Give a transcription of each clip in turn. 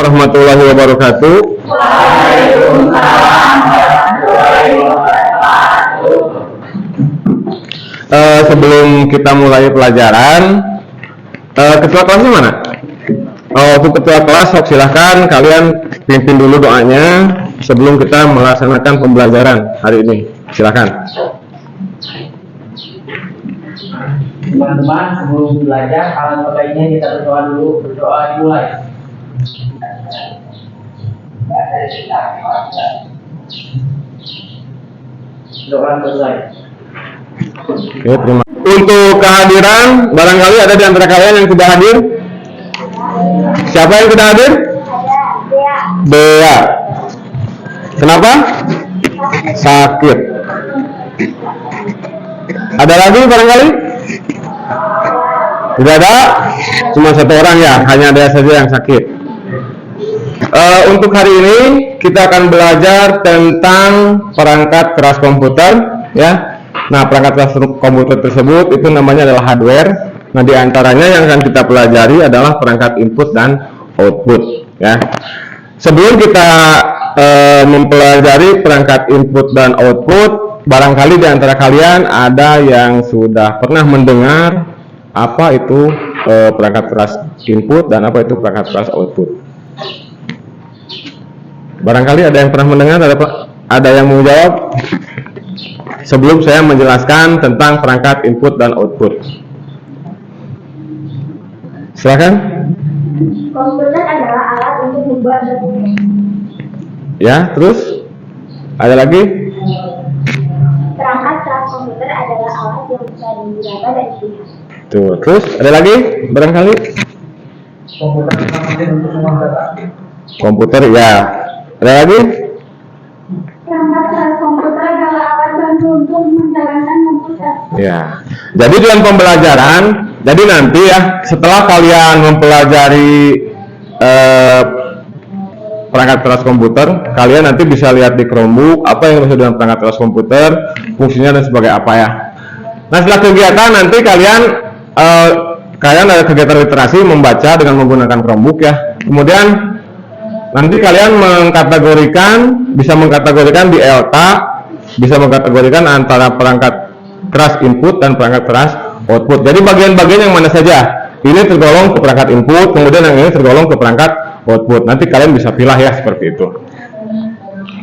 warahmatullahi wabarakatuh. Sebelum kita mulai pelajaran, ketua kelasnya mana? Untuk ketua kelas, silahkan kalian pimpin dulu doanya sebelum kita melaksanakan pembelajaran hari ini. Silahkan. Teman-teman, sebelum belajar, alangkah baiknya kita berdoa dulu. Berdoa dimulai. Doa selesai. Oke, terima. Untuk kehadiran, barangkali ada di antara kalian yang tidak hadir. Siapa yang tidak hadir? Bea. Kenapa? Sakit. Ada lagi barangkali? Tidak ada? Cuma satu orang ya, hanya ada saja yang sakit. Untuk hari ini kita akan belajar tentang perangkat keras komputer, ya. Nah, perangkat keras komputer tersebut itu namanya adalah hardware. Nah, diantaranya yang akan kita pelajari adalah perangkat input dan output, ya. Sebelum kita mempelajari perangkat input dan output, barangkali di antara kalian ada yang sudah pernah mendengar apa itu perangkat keras input dan apa itu perangkat keras output. Barangkali ada yang pernah mendengar, ada yang mau jawab? Sebelum saya menjelaskan tentang perangkat input dan output. Silakan. Komputer adalah alat untuk membuat dokumen. Ya, terus? Ada lagi? Perangkat keras komputer adalah alat yang bisa diraba dan dilihat. Tuh, terus ada lagi? Barangkali? Komputer untuk semua data. Komputer, ya. Ada lagi? Perangkat keras komputer adalah alat bantu untuk menjalankan komputer. Ya. Jadi dalam pembelajaran, jadi nanti ya setelah kalian mempelajari perangkat keras komputer, kalian nanti bisa lihat di Chromebook apa yang dimaksud dengan perangkat keras komputer, fungsinya dan sebagai apa ya. Nah, setelah kegiatan nanti kalian ada kegiatan literasi membaca dengan menggunakan Chromebook ya. Kemudian nanti kalian bisa mengkategorikan di ELTA, bisa mengkategorikan antara perangkat keras input dan perangkat keras output. Jadi bagian-bagian yang mana saja ini tergolong ke perangkat input, kemudian yang ini tergolong ke perangkat output. Nanti kalian bisa pilih ya seperti itu.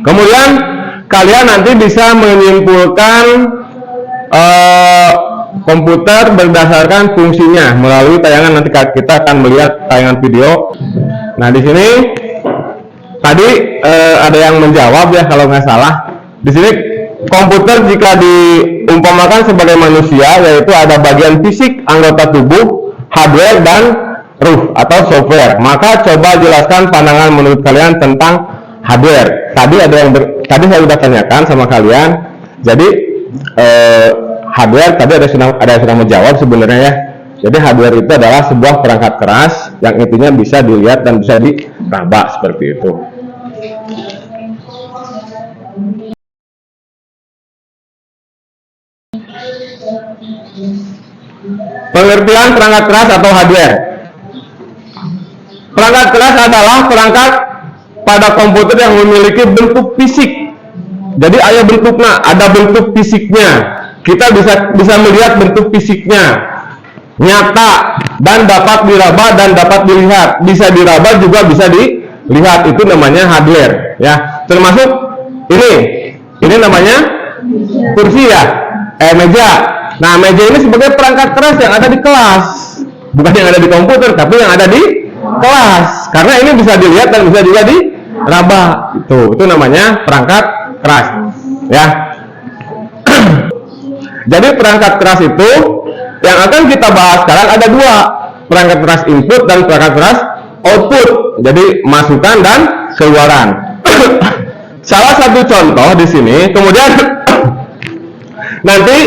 Kemudian kalian nanti bisa menyimpulkan komputer berdasarkan fungsinya melalui tayangan. Nanti kita akan melihat tayangan video. Nah, di sini tadi ada yang menjawab ya kalau nggak salah. Di sini komputer jika diumpamakan sebagai manusia, yaitu ada bagian fisik anggota tubuh, hardware dan ruh atau software. Maka coba jelaskan pandangan menurut kalian tentang hardware. Tadi saya sudah tanyakan sama kalian. Jadi hardware tadi ada yang sudah menjawab sebenarnya ya. Jadi hardware itu adalah sebuah perangkat keras yang intinya bisa dilihat dan bisa diraba seperti itu. Pengertian perangkat keras atau hardware. Perangkat keras adalah perangkat pada komputer yang memiliki bentuk fisik. Jadi ada bentuknya, ada bentuk fisiknya. Kita bisa melihat bentuk fisiknya, nyata dan dapat diraba dan dapat dilihat. Bisa diraba juga bisa dilihat. Itu namanya hardware ya. Termasuk ini namanya kursi ya, meja. Nah, meja ini sebagai perangkat keras yang ada di kelas, bukan yang ada di komputer, tapi yang ada di kelas. Karena ini bisa dilihat dan bisa juga diraba. Itu namanya perangkat keras, ya. Jadi perangkat keras itu yang akan kita bahas sekarang ada dua, perangkat keras input dan perangkat keras output. Jadi masukan dan keluaran. Salah satu contoh di sini, kemudian nanti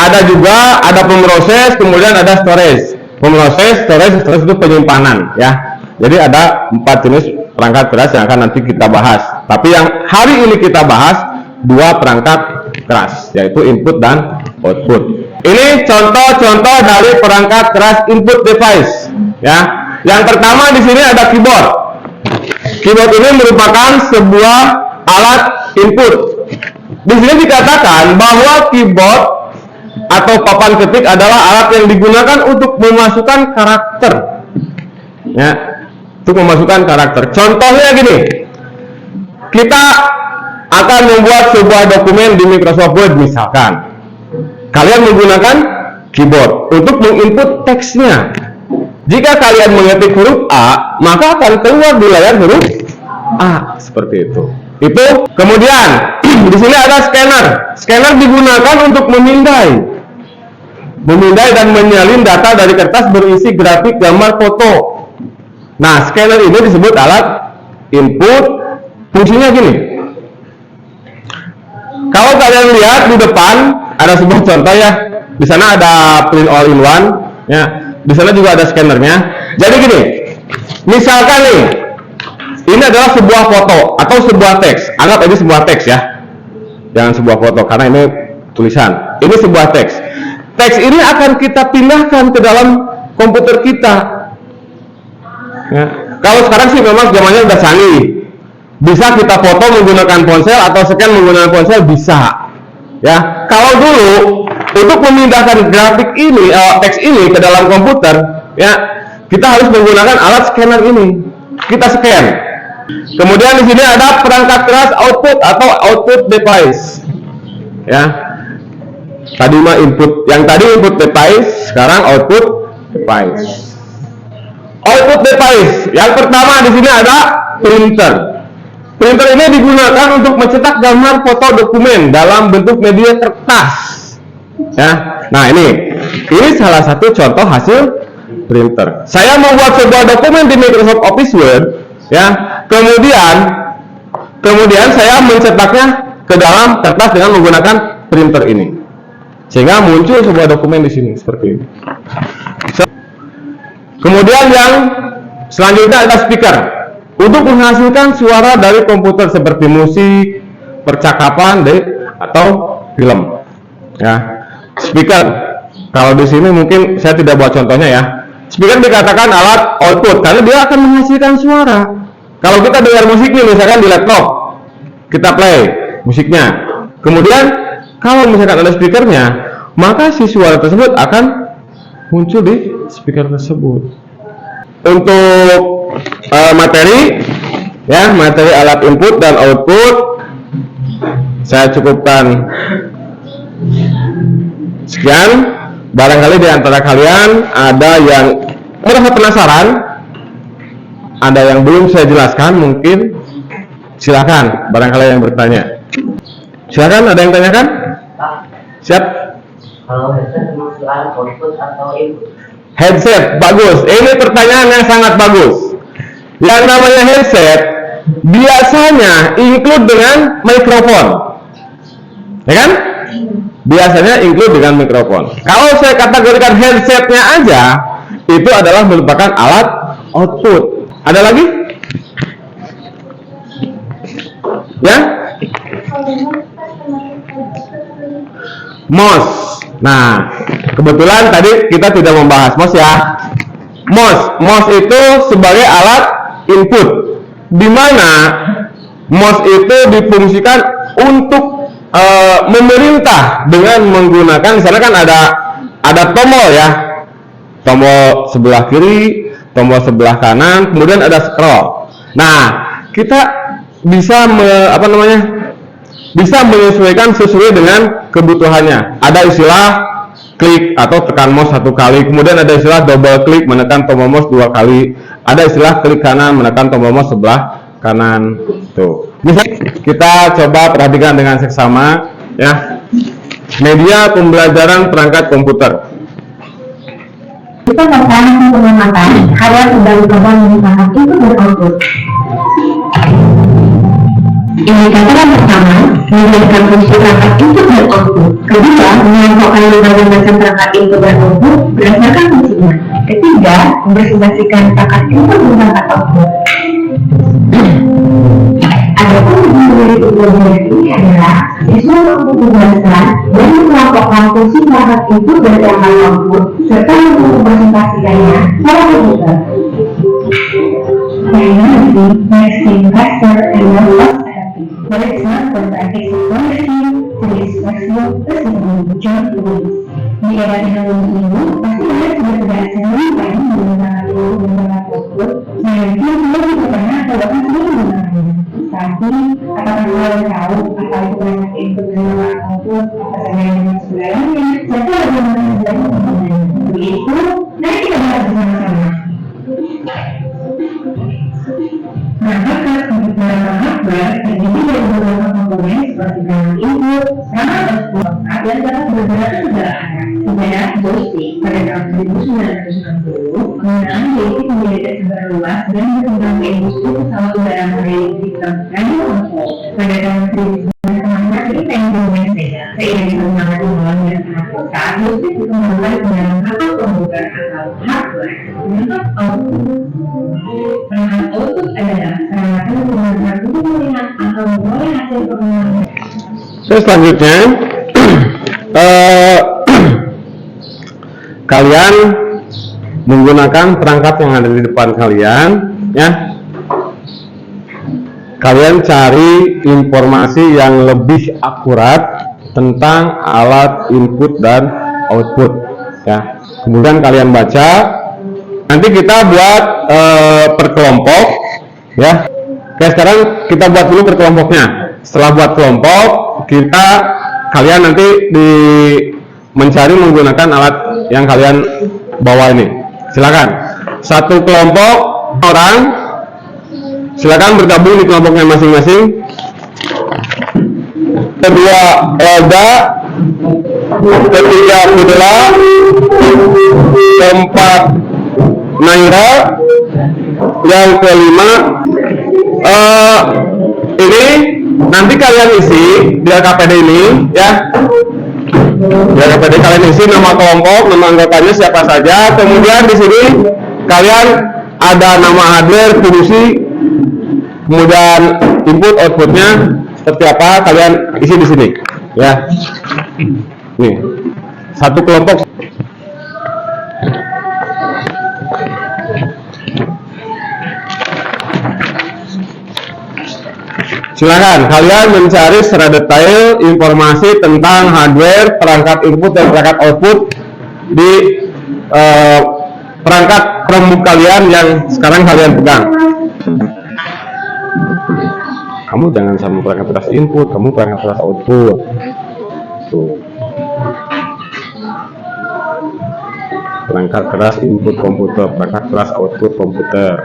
ada pemroses, kemudian ada storage. Pemroses, storage itu penyimpanan ya. Jadi ada 4 jenis perangkat keras yang akan nanti kita bahas. Tapi yang hari ini kita bahas dua perangkat keras, yaitu input dan output. Ini contoh-contoh dari perangkat keras input device ya. Yang pertama di sini ada keyboard. Keyboard ini merupakan sebuah alat input. Di sini dikatakan bahwa keyboard atau papan ketik adalah alat yang digunakan untuk memasukkan karakter. Ya, untuk memasukkan karakter. Contohnya gini, kita akan membuat sebuah dokumen di Microsoft Word misalkan. Kalian menggunakan keyboard untuk menginput teksnya. Jika kalian mengetik huruf A, maka akan keluar di layar huruf A seperti itu. Itu kemudian di sini ada scanner. Scanner digunakan untuk memindai dan menyalin data dari kertas berisi grafik, gambar, foto. Nah, scanner ini disebut alat input. Fungsinya gini. Kalau kalian lihat di depan ada sebuah contoh ya. Di sana ada print all in one, ya. Di sana juga ada scannernya. Jadi gini, misalkan nih, ini adalah sebuah foto atau sebuah teks. Anggap ini sebuah teks ya, jangan sebuah foto karena ini tulisan. Ini sebuah teks. Teks ini akan kita pindahkan ke dalam komputer kita. Ya. Kalau sekarang sih memang zamannya udah canggih. Bisa kita foto menggunakan ponsel atau scan menggunakan ponsel bisa. Ya, kalau dulu untuk memindahkan grafik ini, teks ini ke dalam komputer, ya kita harus menggunakan alat scanner ini. Kita scan. Kemudian di sini ada perangkat keras output atau output device. Ya, tadi mah input, yang tadi input device, sekarang output device. Output device. Yang pertama di sini ada printer. Printer ini digunakan untuk mencetak gambar, foto, dokumen dalam bentuk media kertas. Ya, nah ini salah satu contoh hasil printer. Saya membuat sebuah dokumen di Microsoft Office Word, ya. Kemudian saya mencetaknya ke dalam kertas dengan menggunakan printer ini, sehingga muncul sebuah dokumen di sini seperti ini. Kemudian yang selanjutnya ada speaker. Untuk menghasilkan suara dari komputer seperti musik, percakapan, atau film. Ya, speaker. Kalau di sini mungkin saya tidak buat contohnya ya. Speaker dikatakan alat output karena dia akan menghasilkan suara. Kalau kita dengar musik nih, misalkan di laptop, kita play musiknya. Kemudian kalau misalkan ada speakernya, maka si suara tersebut akan muncul di speaker tersebut. Untuk materi alat input dan output saya cukupkan sekian. Barangkali di antara kalian ada yang merasa penasaran, ada yang belum saya jelaskan, mungkin silakan barangkali yang bertanya. Silakan, ada yang tanyakan? Siap? Kalau headset termasuk alat output atau input? Headset, bagus. Ini pertanyaan yang sangat bagus. Yang namanya headset biasanya include dengan mikrofon, ya kan? Biasanya include dengan mikrofon. Kalau saya kategorikan headsetnya aja, itu adalah merupakan alat output. Ada lagi? Ya? Mouse. Nah, kebetulan tadi kita tidak membahas mouse ya. Mouse itu sebagai alat input, di mana mouse itu difungsikan untuk memerintah dengan menggunakan, di sana kan ada tombol ya, tombol sebelah kiri, tombol sebelah kanan, kemudian ada scroll. Nah, kita bisa bisa menyesuaikan sesuai dengan kebutuhannya. Ada istilah klik atau tekan mouse satu kali, kemudian ada istilah double klik menekan tombol mouse 2 kali, ada istilah klik kanan menekan tombol mouse sebelah kanan. Tuh, misalnya kita coba perhatikan dengan seksama ya, media pembelajaran perangkat komputer. Kita melakukan pengamatan harian dari korban menggunakan input dan output. Indikator yang pertama menjelaskan fungsi perangkat input dan output. Kedua, mengelompokkan berbagai macam perangkat input dan output berdasarkan fungsinya. Ketiga, mempresentasikan perangkat input dan perangkat output. Adapun tujuan dari pembelajaran ini adalah siswa mampu membaca dan mengelompokkan fungsi perangkat input dan perangkat output serta mempresentasikannya secara komputer. Energy makes the investor and your boss happy. For example, by fixing one machine to this flexible, possible, joint release. Di era teknologi ini, pasti ada keberbedaan yang menggunakan beberapa produk yang lebih berpengaruh atau bahkan tidak menggunakannya. Tapi, apakah kalian tahu apa itu perangkat input dan output, apa saja yang sebenarnya, siapa yang menggunakan penggunanya? Begitu, mari kita bahas bersama-sama. Perangkat untuk menggunakan hardware terdiri dari beberapa komponen seperti perangkat input, perangkat output, dan dapat beberapa kendaraan. Sebenarnya joystick pada tahun 1960 penggunaan joystick menjadi tersebar luas dan berkembang ke industri pesawat udara modern sistem radio control. Pada tahun 1960 kita yang bermain sepeda. Seiring perkembangan teknologi yang sangat pesat, joystick dikembangkan dengan kapal komputer atau hardware. Perangkat output. Perangkat output adalah perangkat yang digunakan untuk melihat atau memperoleh hasil pengembangan. Selanjutnya, kalian menggunakan perangkat yang ada di depan kalian, ya. Kalian cari informasi yang lebih akurat tentang alat input dan output, ya. Kemudian kalian baca. Nanti kita buat per kelompok, ya. Oke, sekarang kita buat dulu per kelompoknya. Setelah buat kelompok, kalian nanti mencari menggunakan alat yang kalian bawa ini. Silakan. Satu kelompok orang, silakan bergabung di kelompoknya masing-masing. Kedua Elda, ketiga Pudela, keempat Naira, yang kelima ini nanti kalian isi di LKPD ini, ya. Di LKPD kalian isi nama kelompok, nama anggotanya siapa saja. Kemudian di sini kalian ada nama hardware, fungsi, kemudian input outputnya seperti apa, kalian isi di sini, ya. Nih, satu kelompok. Silakan kalian mencari secara detail informasi tentang hardware, perangkat input dan perangkat output di perangkat Chromebook kalian yang sekarang kalian pegang. Kamu jangan sama perangkat keras input, kamu perangkat keras output. Tuh. Perangkat keras input komputer, perangkat keras output komputer.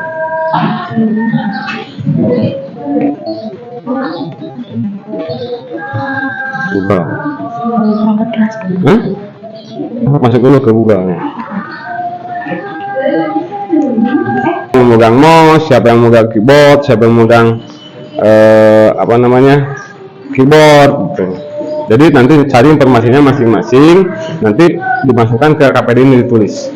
Google. Masuk dulu ke Google-nya. Yang memegang mouse, siapa yang memegang keyboard, siapa yang memegang keyboard gitu. Jadi nanti cari informasinya masing-masing, nanti dimasukkan ke KPD ini ditulis.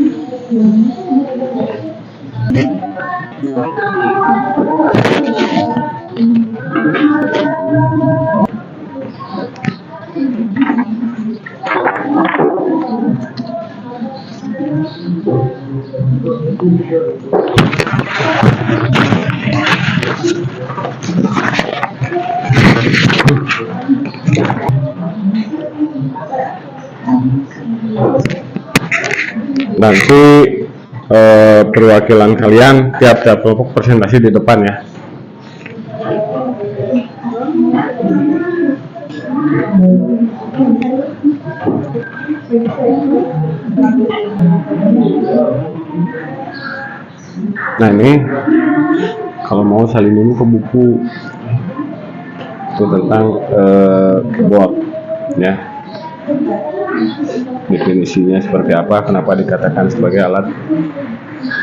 Nanti perwakilan kalian tiap-tiap kelompok presentasi di depan, ya. Nah, ini kalau mau salin dulu ke buku itu tentang keyboard, ya. Definisinya seperti apa, kenapa dikatakan sebagai alat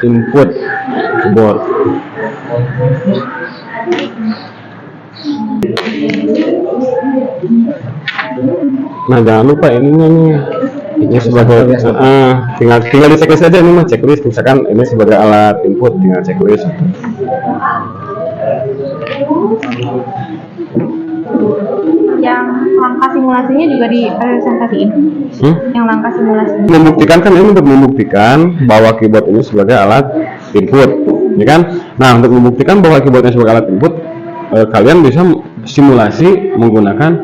input keyboard. Nah, jangan lupa ininya nih, ini sebagai tinggal di checklist aja, ini mah checklist. Misalkan ini sebagai alat input, tinggal checklist. Yang langkah simulasinya juga dipresentasiin. Yang langkah simulasi. Membuktikan kan ini untuk membuktikan bahwa keyboard ini sebagai alat input. ya kan? Nah, untuk membuktikan bahwa keyboardnya sebagai alat input, kalian bisa simulasi menggunakan.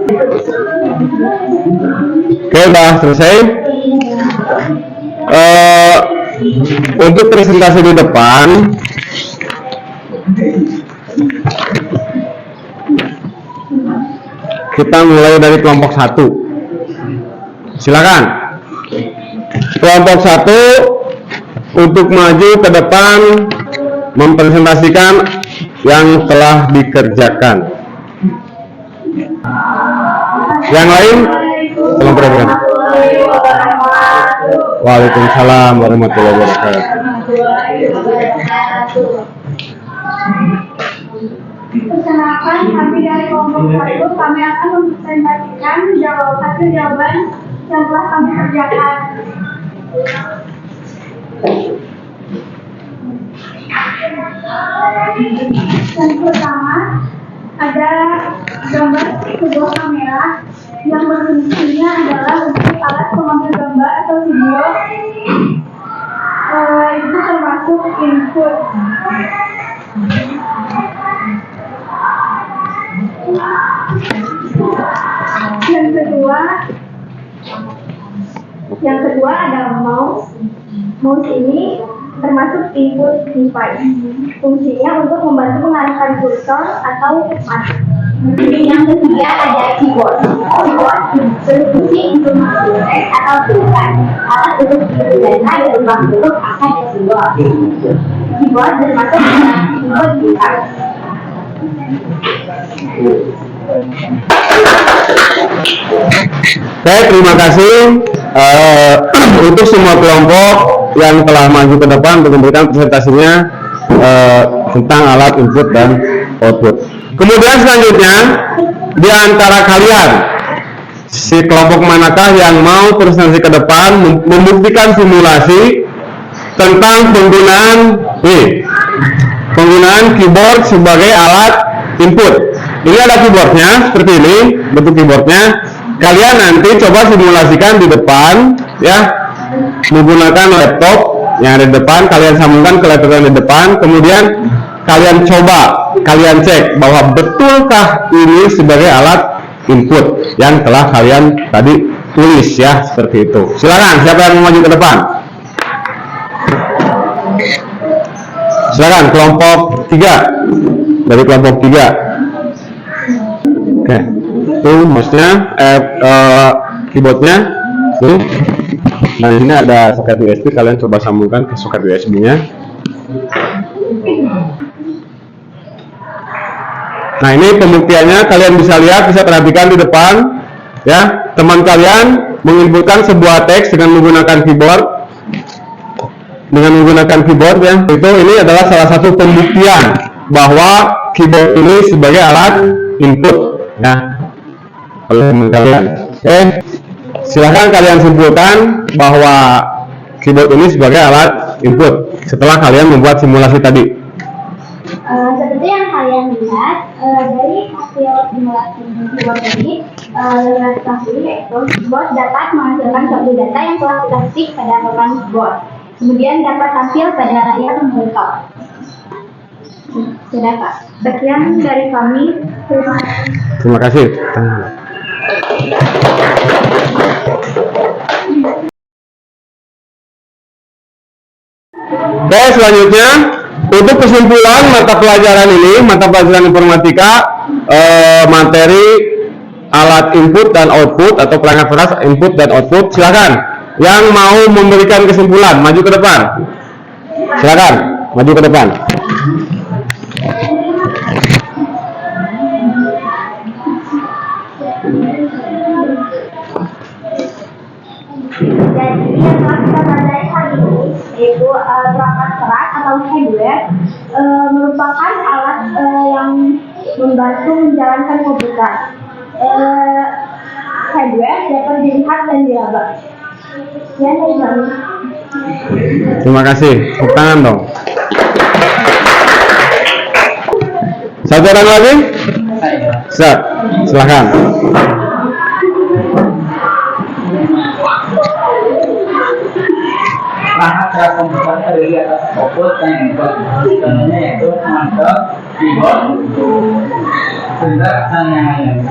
Oke, udah selesai. Untuk presentasi di depan, kita mulai dari kelompok 1. Silakan. Kelompok 1 untuk maju ke depan mempresentasikan yang telah dikerjakan. Yang lain, tolong perhatikan. Waalaikumsalam warahmatullahi wabarakatuh. Perkenalkan, kami dari kelompok 1, kami akan mempresentasikan hasil jawaban yang telah kami kerjakan. Yang pertama, ada gambar sebuah kamera yang berfungsinya adalah untuk alat pengambil gambar atau video. Itu termasuk input. Yang kedua ada mouse. Mouse ini termasuk input device. Fungsinya untuk membantu mengarahkan kursor atau mouse. Yang ketiga ada keyboard. Keyboard berfungsi untuk mengatur teks atau tulisan. Alat untuk mengirim data berupa bentuk angka dan simbol. Keyboard termasuk input device. Baik, terima kasih untuk semua kelompok yang telah maju ke depan untuk memberikan presentasinya tentang alat input dan output. Kemudian selanjutnya, di antara kalian, si kelompok manakah yang mau presentasi ke depan membuktikan simulasi tentang penggunaan keyboard sebagai alat input. Ini ada keyboardnya seperti ini, bentuk keyboardnya. Kalian nanti coba simulasikan di depan, ya, menggunakan laptop yang ada di depan. Kalian sambungkan ke laptop yang di depan, kemudian kalian coba, kalian cek bahwa betulkah ini sebagai alat input yang telah kalian tadi tulis, ya, seperti itu. Silakan, siapa yang mau maju ke depan? Silakan, kelompok 3, dari kelompok 3. Oke, itu mouse-nya, keyboardnya, tuh. Nah, ini ada soket USB, kalian coba sambungkan ke soket USB-nya. Nah, ini pembuktiannya, kalian bisa lihat, bisa perhatikan di depan, ya. Teman kalian menginputkan sebuah teks dengan menggunakan keyboard, ya. Itu ini adalah salah satu pembuktian bahwa keyboard ini sebagai alat input. Ya, oleh kalian. Silahkan kalian simpulkan bahwa keyboard ini sebagai alat input setelah kalian membuat simulasi tadi. Seperti yang kalian lihat dari hasil simulasi keyboard tadi, dengan ketahui yaitu keyboard dapat menghasilkan suatu data yang telah kita ketik pada program keyboard, kemudian dapat tampil pada layar monitor. Sudah, Pak. Sekian dari kami. Terima kasih. Terima kasih. Oke, selanjutnya untuk kesimpulan mata pelajaran ini, mata pelajaran informatika, materi alat input dan output atau perangkat keras input dan output. Silakan yang mau memberikan kesimpulan, maju ke depan. Silakan, maju ke depan. Jadi yang telah kita pelajari hari ini yaitu perangkat keras atau hardware merupakan alat yang membantu menjalankan komputer. Hardware dapat dilihat dan diraba. Sekian dari kami. Terima kasih. Tepuk tangan dong. Satu orang lagi? Siap. Silakan. Paham cara komputer terdiri atas output dan input. Contohnya yaitu monitor, keyboard, printer, dan yang lain.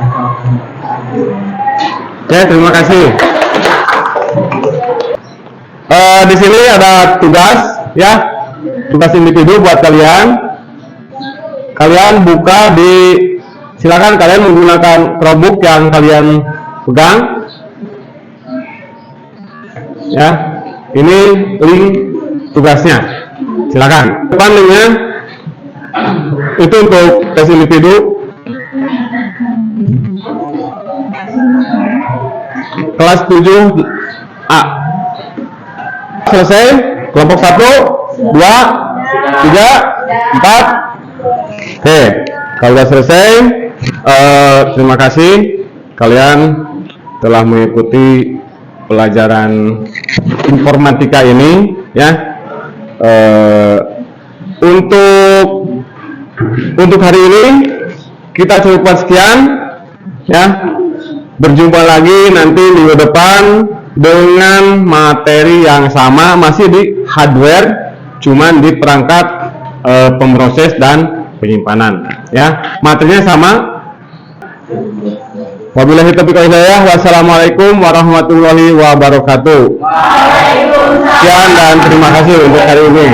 Oke, terima kasih. Di sini ada tugas, ya, tugas individu buat kalian. Kalian buka silakan kalian menggunakan Chromebook yang kalian pegang. Ya, ini link tugasnya. Silakan. Depan linknya itu untuk tes individu. Kelas 7A. Selesai. Kelompok 1, 2, 3, 4. Oke, kalau sudah selesai, terima kasih kalian telah mengikuti pelajaran informatika ini, ya. Untuk hari ini kita cukupkan sekian, ya. Berjumpa lagi nanti minggu depan dengan materi yang sama, masih di hardware, cuman di perangkat pemroses dan penyimpanan, ya. Materinya sama. Wabillahi taufiq wal hidayah. Wassalamualaikum warahmatullahi wabarakatuh. Sekian dan terima kasih untuk hari ini.